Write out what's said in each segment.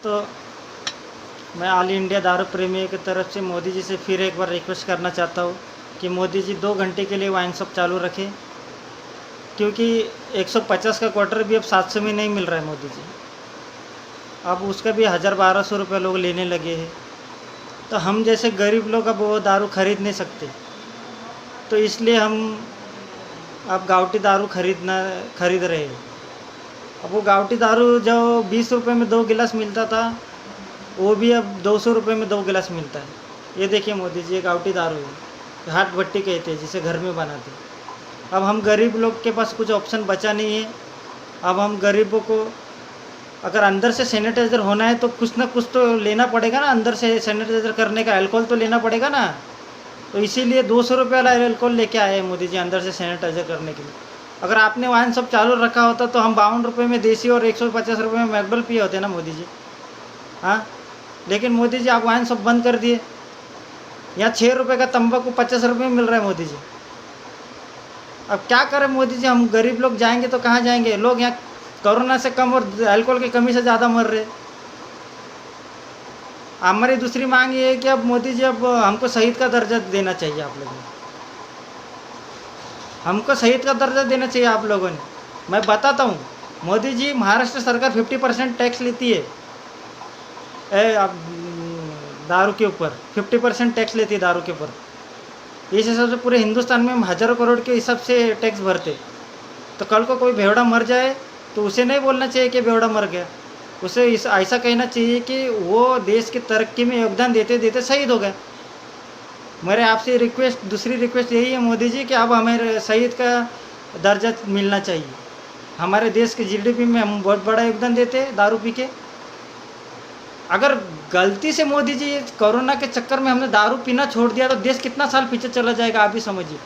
तो मैं all India दारू प्रेमियों की तरफ से मोदी जी से फिर एक बार रिक्वेस्ट करना चाहता हूँ कि मोदी जी 2 घंटे के लिए वाइन शॉप चालू रखें, क्योंकि 150 का क्वार्टर भी अब 700 में नहीं मिल रहा है मोदी जी। अब उसका भी 1000-1200 रुपये लोग लेने लगे हैं। तो हम जैसे गरीब लोग अब वो दारू खरीद नहीं सकते, तो इसलिए हम अब गावटी दारू खरीद रहे हैं। अब वो गावटी दारू जो 20 रुपये में 2 गिलास मिलता था, वो भी अब 200 रुपये में 2 गिलास मिलता है। ये देखिए मोदी जी, ये गावटी दारू है, हाथ भट्टी कहते हैं जिसे घर में बनाते। अब हम गरीब लोग के पास कुछ ऑप्शन बचा नहीं है। अब हम गरीबों को अगर अंदर से सैनिटाइज़र होना है तो कुछ ना कुछ तो लेना पड़ेगा ना, अंदर से सैनिटाइज़र करने का अल्कोहल तो लेना पड़ेगा ना। तो इसीलिए 200 रुपये वाला अल्कोहल लेके आए हैं मोदी जी अंदर से सैनिटाइज़र करने के लिए। अगर आपने वाइन सब चालू रखा होता तो हम 52 रुपये में देसी और 150 रुपये में मैकडॉल पिए होते ना मोदी जी। हाँ, लेकिन मोदी जी आप वाइन सब बंद कर दिए। यहाँ 6 रुपये का तंबाकू 50 रुपये में मिल रहा है मोदी जी। अब क्या करें मोदी जी, हम गरीब लोग जाएंगे तो कहाँ जाएंगे? लोग यहाँ कोरोना से कम और अल्कोहल की कमी से ज़्यादा मर रहे। हमारी दूसरी मांग ये है कि अब मोदी जी अब हमको शहीद का दर्जा देना चाहिए आप लोगों ने। हमको शहीद का दर्जा देना चाहिए आप लोगों ने। मैं बताता हूँ, मोदी जी महाराष्ट्र सरकार 50% टैक्स लेती है अब दारू के ऊपर 50% टैक्स लेती है दारू के ऊपर। इस हिसाब से पूरे हिंदुस्तान में हम हज़ारों करोड़ के हिसाब से टैक्स भरते। तो कल को कोई बेवड़ा मर जाए तो उसे नहीं बोलना चाहिए कि बेवड़ा मर गया, उसे ऐसा कहना चाहिए कि वो देश की तरक्की में योगदान देते देते शहीद हो गया। मेरे आपसे दूसरी रिक्वेस्ट यही है मोदी जी कि अब हमें शहीद का दर्जा मिलना चाहिए। हमारे देश के जीडीपी में हम बहुत बड़ा योगदान देते हैं दारू पी के। अगर गलती से मोदी जी कोरोना के चक्कर में हमने दारू पीना छोड़ दिया तो देश कितना साल पीछे चला जाएगा, आप ही समझिए।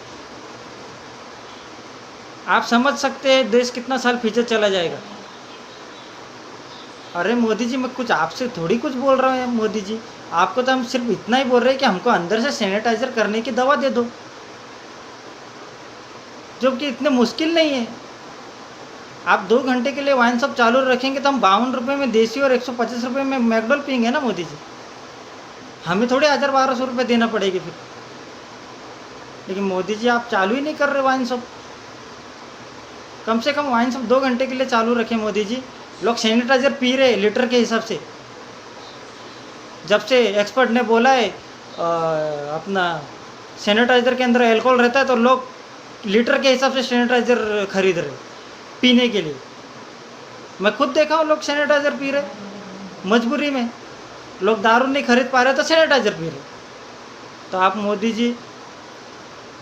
आप समझ सकते हैं देश कितना साल पीछे चला जाएगा। अरे मोदी जी, मैं कुछ आपसे थोड़ी कुछ बोल रहा हूँ मोदी जी, आपको तो हम सिर्फ इतना ही बोल रहे हैं कि हमको अंदर से सैनिटाइजर करने की दवा दे दो, जो कि इतने मुश्किल नहीं है। आप 2 घंटे के लिए वाइन शॉप चालू रखेंगे तो हम 52 रुपये में देसी और 150 रुपये में मैकडॉल पियेंगे ना मोदी जी। हमें थोड़े 1000-1200 रुपये देना पड़ेगी फिर। लेकिन मोदी जी आप चालू ही नहीं कर रहे वाइन शॉप। कम से कम वाइन शॉप 2 घंटे के लिए चालू रखें मोदी जी। लोग सैनिटाइजर पी रहे लीटर के हिसाब से। जब से एक्सपर्ट ने बोला है अपना सैनिटाइजर के अंदर अल्कोहल रहता है, तो लोग लीटर के हिसाब से सैनिटाइजर खरीद रहे पीने के लिए। मैं खुद देखा हूँ, लोग सैनिटाइजर पी रहे मजबूरी में। लोग दारू नहीं खरीद पा रहे तो सैनिटाइजर पी रहे। तो आप मोदी जी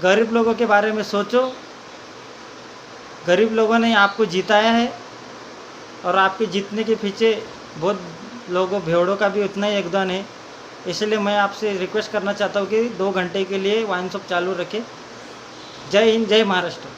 गरीब लोगों के बारे में सोचो। गरीब लोगों ने आपको जिताया है और आपके जीतने के पीछे बहुत लोगों भेड़ों का भी उतना ही योगदान है। इसलिए मैं आपसे रिक्वेस्ट करना चाहता हूँ कि 2 घंटे के लिए वाइन शॉप चालू रखें। जय हिंद, जय महाराष्ट्र।